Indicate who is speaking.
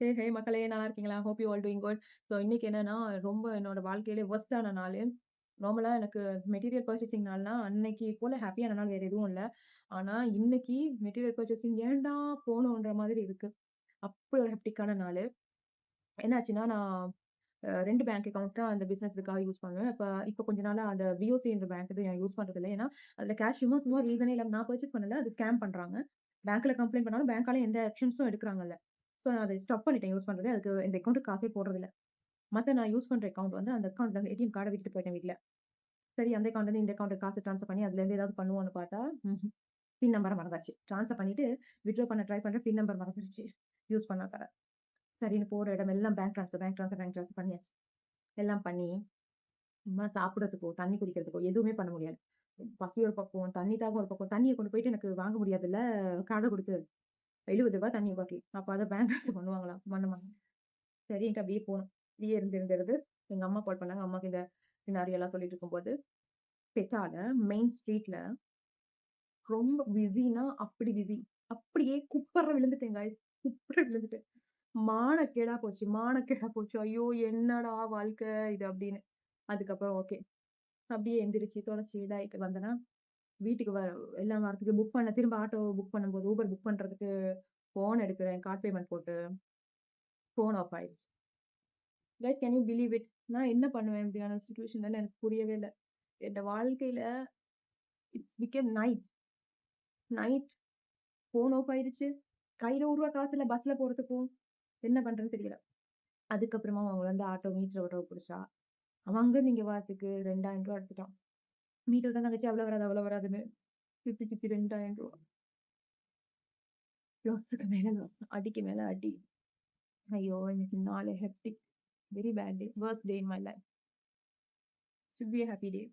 Speaker 1: ஹே மக்களே நல்லா இருக்கீங்களா? Hope you all doing good. So இன்னைக்கு என்னன்னா, ரொம்ப என்னோட வாழ்க்கையிலே வொர்ஸ்ட்டான நாளு. நார்மலா எனக்கு மெட்டீரியல் பர்ச்சேசிங் நாள்னா, அன்னைக்கு போல ஹேப்பியான நாள் வேற எதுவும் இல்ல. ஆனா, இன்னைக்கு மெட்டீரியல் பர்ச்சேசிங் ஏன்டா போனோன்ற மாதிரி இருக்கு. அப்படி ஒரு ஹெக்டிக்கான நாளு. என்னாச்சுன்னா, நான் 2 பேங்க் அக்கவுண்ட் தான் அந்த பிசினஸ்க்காக யூஸ் பண்ணுவேன். இப்ப கொஞ்ச நாளா அந்த விஓசின்ற பேங்க் இது நான் யூஸ் பண்றதில்ல. ஏன்னா, அதுல கேஷ் சும்மா ரீசனே இல்லாம நான் பர்ச்சேஸ் பண்ணல. அது ஸ்கேம் பண்றாங்க. பேங்க்ல கம்ப்ளைண்ட் பண்ணாலும் பேங்க்கால எந்த ஆக்ஷன்ஸும் எடுக்குறாங்கல்ல. ஸோ நான் அத ஸ்டாப் பண்ணிட்டேன் யூஸ் பண்றதே. அதுக்கு இந்த அக்கவுண்ட்க்கு காசே போடுறதில்ல. நான் யூஸ் பண்ற அக்கவுண்ட் வந்து அந்த அக்கவுண்ட்ல ஏடிஎம் கார்ட விட்டுட்டு போயிட்டேன் வீட்ல. சரி அந்த அக்கவுண்ட்லருந்து இந்த அக்கவுண்ட்க்கு காசு ட்ரான்ஸ்ஃபர் பண்ணி அதுலேருந்து ஏதாவது பண்ணுவோம்னு பார்த்தா, பின் நம்பர மறந்தாச்சு. ட்ரான்ஸ்ஃபர் பண்ணிட்டு வித்ட்ரா பண்ண ட்ரை பண்றேன். பின் நம்பர் மறந்துருச்சு. யூஸ் பண்ணாததால. சரின்னு போற இடமெல்லாம் பேங்க் ட்ரான்ஸ்ஃபர் பண்ணியாச்சு. எல்லாம் பண்ணி சும்மா சாப்பிடுறதுக்கோ, தண்ணி குடிக்கிறதுக்கோ எதுவுமே பண்ண முடியாது. பசி ஒரு பக்கம், தண்ணி தாகம் ஒரு பக்கம். தண்ணிய கொண்டு போயிட்டு எனக்கு வாங்க முடியாதுல்ல. கார்ட குடுத்து ரூ. 70 தண்ணி பாட்டில். அப்ப அத பேங்க்ல பண்ணுவாங்களா? பண்ண மாட்டாங்க. சரின்ட்டு அப்படியே போனோம். அப்படியே இருந்து எங்க அம்மா கால் பண்ணாங்க. அம்மாக்கு இந்த சினாரியோ சொல்லிட்டு இருக்கும்போது, பெட்டால மெயின் ஸ்ட்ரீட்ல ரொம்ப பிஸின்னா அப்படி பிஸி. அப்படியே குப்புற விழுந்துட்டேன் காய்ஸ். குப்புற விழுந்துட்டேன். மானக்கேடா போச்சு, மானக்கேடா போச்சு. ஐயோ! என்னடா வாழ்க்கை இது அப்படின்னு. அதுக்கப்புறம் ஓகே. அப்படியே எந்திரிச்சு, தொலைச்சு இதாயிட்டு வந்தேனா, வீட்டுக்கு எல்லாம் வரதுக்கு புக் பண்ண திரும்ப ஆட்டோ புக் பண்ணும்போது, ஊபர் புக் பண்றதுக்கு ஃபோன் எடுக்கிறேன். கார்ட் பேமெண்ட் போட்டு, ஃபோன் ஆஃப் ஆயிடுச்சு. Guys can you believe it? நான் என்ன பண்ணுவேன் இப்படியான சிச்சுவேஷன்ல எனக்கு புரியவே இல்ல. என் வாழ்க்கையில it's became night. Night phone off ஆயிடுச்சு. கையில ரூ. 1 காசு இல்ல பஸ்ல போறதுக்கும். என்ன பண்றதுன்னு தெரியல. அதுக்கப்புறமா அவங்க வந்து ஆட்டோ மீட்டர் ஓட்டோ புடிச்சா. அவன் அங்கருந்து இங்க வரதுக்கு ரூ. 2000 எடுத்துட்டான். மீட்டர் தான் தங்கச்சி அவ்வளவு வராது, அவ்வளவு வராதுன்னு. சுத்தி சுத்தி ரூ. 2000. லாஸுக்கு மேல லாஸ். அடிக்கு மேல அடி. ஐயோ! இன்னைக்கு நாளே hectic. Very bad day. Worst day in my life. Should be a happy day.